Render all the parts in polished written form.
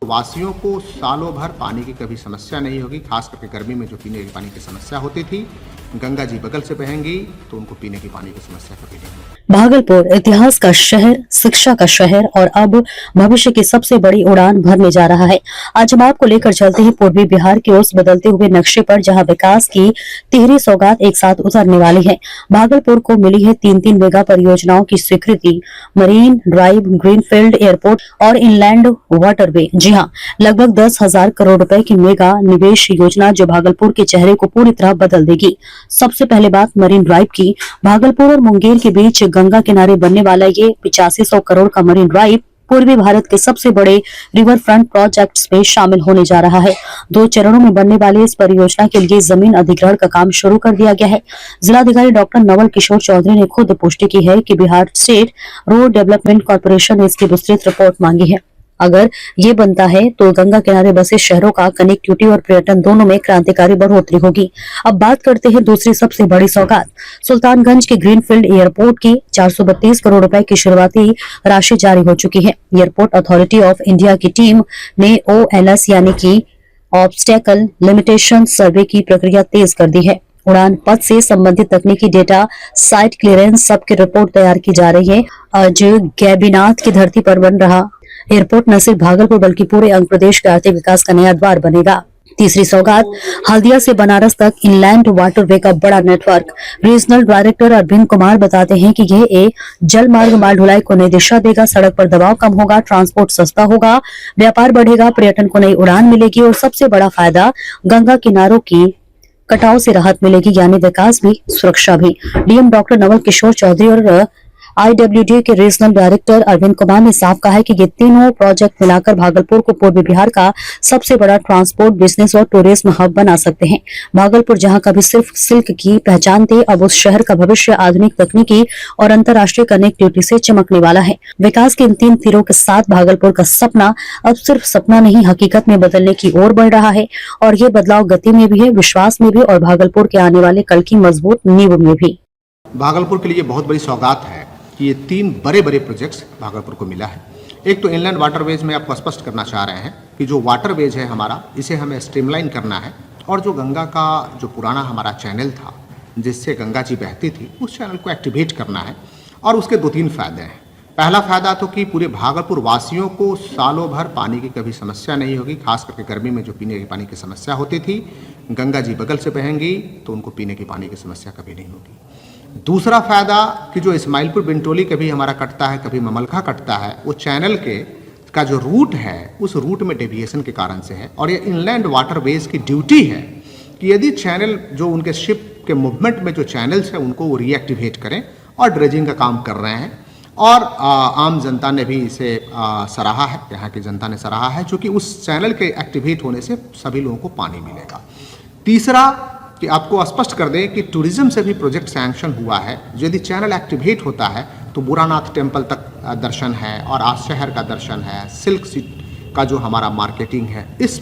वासियों को सालों भर पानी की कभी समस्या नहीं होगी। खास करके गर्मी में जो पीने के पानी की समस्या होती थी, गंगा जी बगल से बहेंगी तो उनको पीने की पानी की समस्या कभी नहीं होगी। भागलपुर इतिहास का शहर, शिक्षा का शहर और अब भविष्य की सबसे बड़ी उड़ान भरने जा रहा है। आज हम आपको लेकर चलते हैं पूर्वी बिहार के उस बदलते हुए नक्शे पर, जहां विकास की तिहरी सौगात एक साथ उतरने वाली है। भागलपुर को मिली है 3 मेगा परियोजनाओं की स्वीकृति, मरीन ड्राइव, ग्रीनफील्ड एयरपोर्ट और इनलैंड वाटरवे। जी हां, लगभग 10,000 करोड़ रुपए की मेगा निवेश योजना जो भागलपुर के चेहरे को पूरी तरह बदल देगी। सबसे पहले बात मरीन ड्राइव की। भागलपुर और मुंगेर के बीच गंगा किनारे बनने वाला ये 8500 करोड़ का मरीन ड्राइव पूर्वी भारत के सबसे बड़े रिवर फ्रंट प्रोजेक्ट्स में शामिल होने जा रहा है। 2 चरणों में बनने वाले इस परियोजना के लिए जमीन अधिग्रहण का काम शुरू कर दिया गया है। जिलाधिकारी डॉक्टर नवल किशोर चौधरी ने खुद पुष्टि की है कि Bihar state road development corporation ने इसकी विस्तृत रिपोर्ट मांगी है। अगर ये बनता है तो गंगा किनारे बसे शहरों का कनेक्टिविटी और पर्यटन दोनों में क्रांतिकारी बढ़ोतरी होगी। अब बात करते हैं दूसरी सबसे बड़ी सौगात, सुल्तानगंज के ग्रीनफील्ड एयरपोर्ट की। 432 करोड़ रुपए की शुरुआती राशि जारी हो चुकी है। एयरपोर्ट अथॉरिटी ऑफ इंडिया की टीम ने OLS यानी कि ऑब्स्टेकल लिमिटेशन सर्वे की प्रक्रिया तेज कर दी है। उड़ान पथ से संबंधित तकनीकी डेटा, साइट क्लियरेंस सबकी रिपोर्ट तैयार की जा रही है। आज गैबीनाथ की धरती पर बन रहा एयरपोर्ट न सिर्फ भागलपुर बल्कि पूरे आंध्र प्रदेश के आर्थिक विकास का नया द्वार बनेगा। तीसरी सौगात, हल्दिया से बनारस तक इनलैंड वाटरवे का बड़ा network. Regional director Arvind Kumar बताते हैं कि यह एक जल मार्ग माल ढुलाई को नई दिशा देगा। सड़क पर दबाव कम होगा, ट्रांसपोर्ट सस्ता होगा, व्यापार बढ़ेगा, पर्यटन को नई उड़ान मिलेगी और सबसे बड़ा फायदा गंगा किनारों की कटाव से राहत मिलेगी, यानी विकास भी सुरक्षा भी। डीएम डॉक्टर नवल किशोर चौधरी और IWD के रीजनल डायरेक्टर अरविंद कुमार ने साफ कहा है कि ये तीनों प्रोजेक्ट मिलाकर भागलपुर को पूर्वी बिहार का सबसे बड़ा ट्रांसपोर्ट, बिजनेस और टूरिज्म हब बना सकते हैं। भागलपुर जहां कभी सिर्फ सिल्क की पहचान थी, अब उस शहर का भविष्य आधुनिक तकनीकी और अंतर्राष्ट्रीय कनेक्टिविटी से चमकने वाला है। विकास के इन 3 तीरों के साथ भागलपुर का सपना अब सिर्फ सपना नहीं, हकीकत में बदलने की ओर बढ़ रहा है। और ये बदलाव गति में भी है, विश्वास में भी और भागलपुर के आने वाले कल की मजबूत नींव में भी। भागलपुर के लिए बहुत बड़ी सौगात है कि ये 3 बड़े बड़े प्रोजेक्ट्स भागलपुर को मिला है। एक तो इनलैंड वाटरवेज में आपको स्पष्ट करना चाह रहे हैं कि जो वाटरवेज है हमारा, इसे हमें स्ट्रीमलाइन करना है और जो गंगा का जो पुराना हमारा चैनल था जिससे गंगा जी बहती थी, उस चैनल को एक्टिवेट करना है। और उसके 2-3 फायदे हैं। पहला फायदा तो कि पूरे भागलपुर वासियों को सालों भर पानी की कभी समस्या नहीं होगी। खास करके गर्मी में जो पीने के पानी की समस्या होती थी, गंगा जी बगल से बहेंगी तो उनको पीने की पानी की समस्या कभी नहीं होगी। दूसरा फायदा कि जो इस्माइलपुर बिंटोली कभी हमारा कटता है, कभी ममलखा कटता है, वो चैनल के का जो रूट है उस रूट में डेविएशन के कारण से है। और ये इनलैंड वाटरवेज की ड्यूटी है कि यदि चैनल जो उनके शिप के मूवमेंट में जो चैनल्स हैं उनको वो रीएक्टिवेट करें, और ड्रेजिंग का काम कर रहे हैं। और आम जनता ने भी इसे सराहा है, यहाँ की जनता ने सराहा है, क्योंकि उस चैनल के एक्टिवेट होने से सभी लोगों को पानी मिलेगा। तीसरा कि आपको स्पष्ट कर दें कि टूरिज्म से भी प्रोजेक्ट सैंक्शन हुआ है। यदि चैनल एक्टिवेट होता है तो बुरानाथ टेम्पल तक दर्शन है और आज शहर का दर्शन है, सिल्क सीट का जो हमारा मार्केटिंग है, इस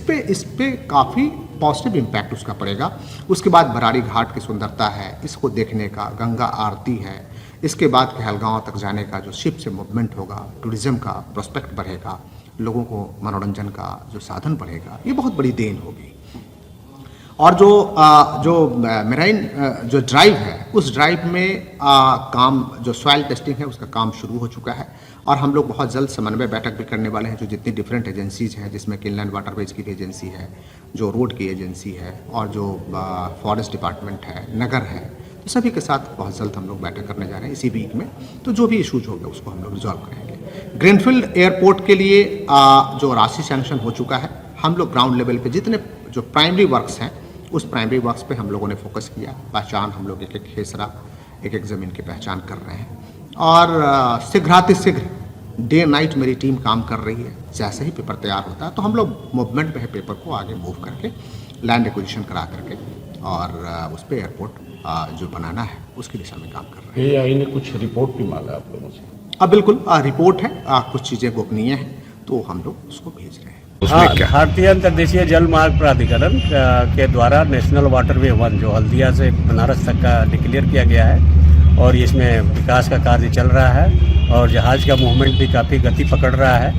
पे काफ़ी पॉजिटिव इम्पैक्ट उसका पड़ेगा। उसके बाद बराड़ी घाट की सुंदरता है, इसको देखने का, गंगा आरती है, इसके बाद कहलगांव तक जाने का जो शिप से मूवमेंट होगा, टूरिज्म का प्रोस्पेक्ट बढ़ेगा, लोगों को मनोरंजन का जो साधन बढ़ेगा, ये बहुत बड़ी देन होगी। और जो मेराइन जो ड्राइव है, उस ड्राइव में काम जो सॉइल टेस्टिंग है उसका काम शुरू हो चुका है। और हम लोग बहुत जल्द समन्वय बैठक भी करने वाले हैं, जो जितनी डिफरेंट एजेंसीज हैं, जिसमें कि इनलैंड वाटरवेज की भी एजेंसी है, जो रोड की एजेंसी है और जो फॉरेस्ट डिपार्टमेंट है, नगर है, तो सभी के साथ बहुत जल्द हम लोग बैठक करने जा रहे हैं इसी वीक में। तो जो भी इशूज होगा उसको हम लोग रिजॉल्व करेंगे। ग्रीनफील्ड एयरपोर्ट के लिए जो राशि सैंक्शन हो चुका है, हम लोग ग्राउंड लेवल पे जितने जो प्राइमरी वर्क्स हैं उस प्राइमरी वर्क्स पे हम लोगों ने फोकस किया। पहचान हम लोग एक खेसरा, एक ज़मीन की पहचान कर रहे हैं। और शीघ्रातिशीघ्र डे नाइट मेरी टीम काम कर रही है। जैसे ही पेपर तैयार होता है तो हम लोग मूवमेंट में है, पेपर को आगे मूव करके लैंड एक्विजिशन करा करके और उस पर एयरपोर्ट जो बनाना है उसकी दिशा में काम कर रहे हैं। AI ने कुछ रिपोर्ट भी मांगा आप लोगों से? बिल्कुल रिपोर्ट है, कुछ चीज़ें गोपनीय हैं तो हम लोग उसको भेज रहे हैं। भारतीय अंतर्देशीय जल मार्ग प्राधिकरण के द्वारा नेशनल वाटरवे 1 जो हल्दिया से बनारस तक का डिक्लेयर किया गया है और इसमें विकास का कार्य चल रहा है और जहाज़ का मूवमेंट भी काफ़ी गति पकड़ रहा है।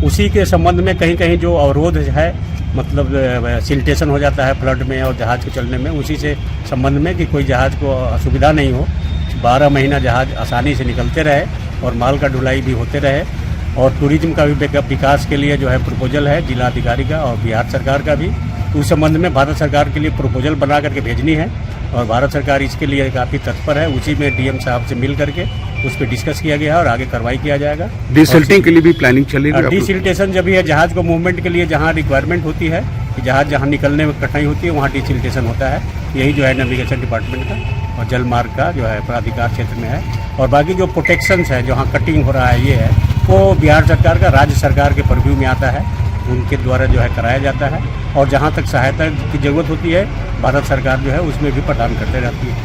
उसी के संबंध में कहीं कहीं जो अवरोध है, मतलब सिल्टेशन हो जाता है फ्लड में और जहाज़ के चलने में, उसी से संबंध में कि कोई जहाज़ को असुविधा नहीं हो, 12 महीना जहाज़ आसानी से निकलते रहे और माल का ढुलाई भी होते रहे। और टूरिज्म का भी विकास के लिए जो है प्रपोजल है जिला अधिकारी का और बिहार सरकार का भी, उस संबंध में भारत सरकार के लिए प्रपोजल बना करके भेजनी है और भारत सरकार इसके लिए काफ़ी तत्पर है। उसी में डीएम साहब से मिल करके उस पर डिस्कस किया गया है और आगे कार्रवाई किया जाएगा। डिसिल्टिंग के लिए भी प्लानिंग चलेगी? डिसिल्टेशन जब भी है जहाज़ को मूवमेंट के लिए, जहाँ रिक्वायरमेंट होती है कि जहाज़ जहाँ निकलने में कठिनाई होती है वहाँ डिसिल्टेशन होता है। यही जो है नेविगेशन डिपार्टमेंट का और जल मार्ग का जो है प्राधिकार क्षेत्र में है। और बाकी जो प्रोटेक्शंस है, जहाँ कटिंग हो रहा है, ये है वो बिहार सरकार का, राज्य सरकार के परव्यू में आता है, उनके द्वारा जो है कराया जाता है। और जहाँ तक सहायता की ज़रूरत होती है भारत सरकार जो है उसमें भी प्रदान करते रहती है।